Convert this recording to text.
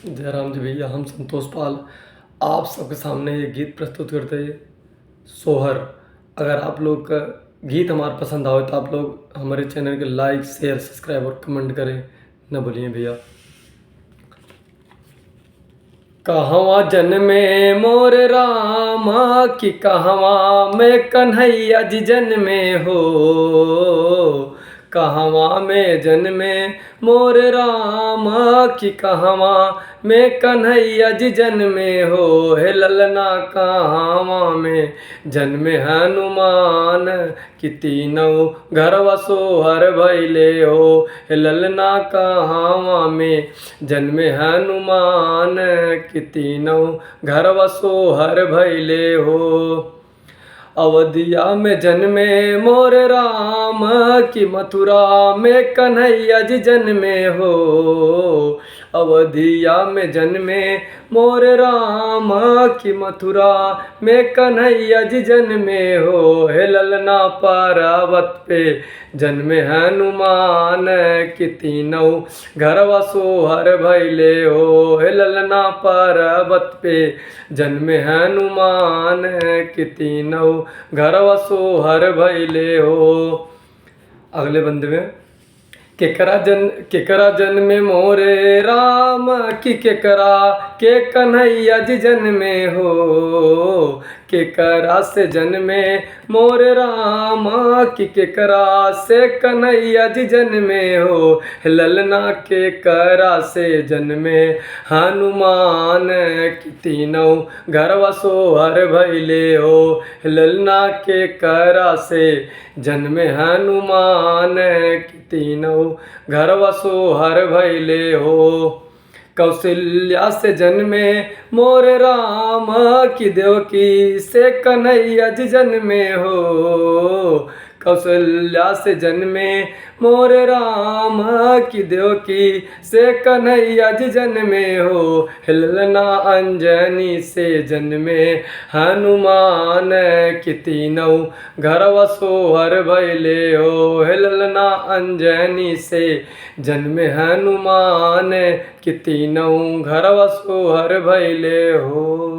जयराम जी भैया, हम संतोष पाल आप सबके सामने ये गीत प्रस्तुत करते हैं सोहर। अगर आप लोग का गीत हमारा पसंद आए तो आप लोग हमारे चैनल के लाइक शेयर सब्सक्राइब और कमेंट करें न भूलिए भैया। कहवा जन्मे मोर रामा कि कहवा में कन्हैया जी जन्मे हो। कहवा में जन्मे मोर रामा कि कहवा में कन्हैया जी जन्मे हो। हे ललना कहवा में जन्मे हनुमान कि तीनों घरवा सोहर भइले हो। हे ललना कहवा में जन्मे हनुमान कि तीनों घरवा सोहर भइले हो। अवधिया में जन्मे मोर राम कि मथुरा में कन्हैया जी जन्मे हो। अवधिया में जन्मे मोर राम कि मथुरा में कन्हैया जी जन्मे हो। हे ललना पर्वत पे जन्मे हनुमान कि तीनों घरवा सोहर भइले हो। हे ललना पर्वत पे जन्मे हनुमान कि तीनों घरवा सोहर भइले हो। अगले बंदे में केकरा जन्मे मोरे राम कि केकरा के कन्हैया जी जन्मे हो। केकरा से जन्मे मोरे राम कि केकरा से कन्हैया जी जन्मे हो। ललना केकरा से जन्मे हनुमान कि तीनों घरवा सोहर भइले हो। ललना केकरा से जन्मे हनुमान कि तीनों घरवा सोहर भइले हो। कौशल्या से जन्मे मोर राम कि देवकी से कन्हैया जी जन्मे हो। कौशल्या से जन्मे मोर राम कि देवकी से कन्हैया जी जन्मे हो। ललना अंजनी से जन्मे हनुमान कि तीनों घरवा सोहर भइले हो। ललना अंजनी से जन्मे हनुमान कि तीनों घरवा सोहर भइले हो।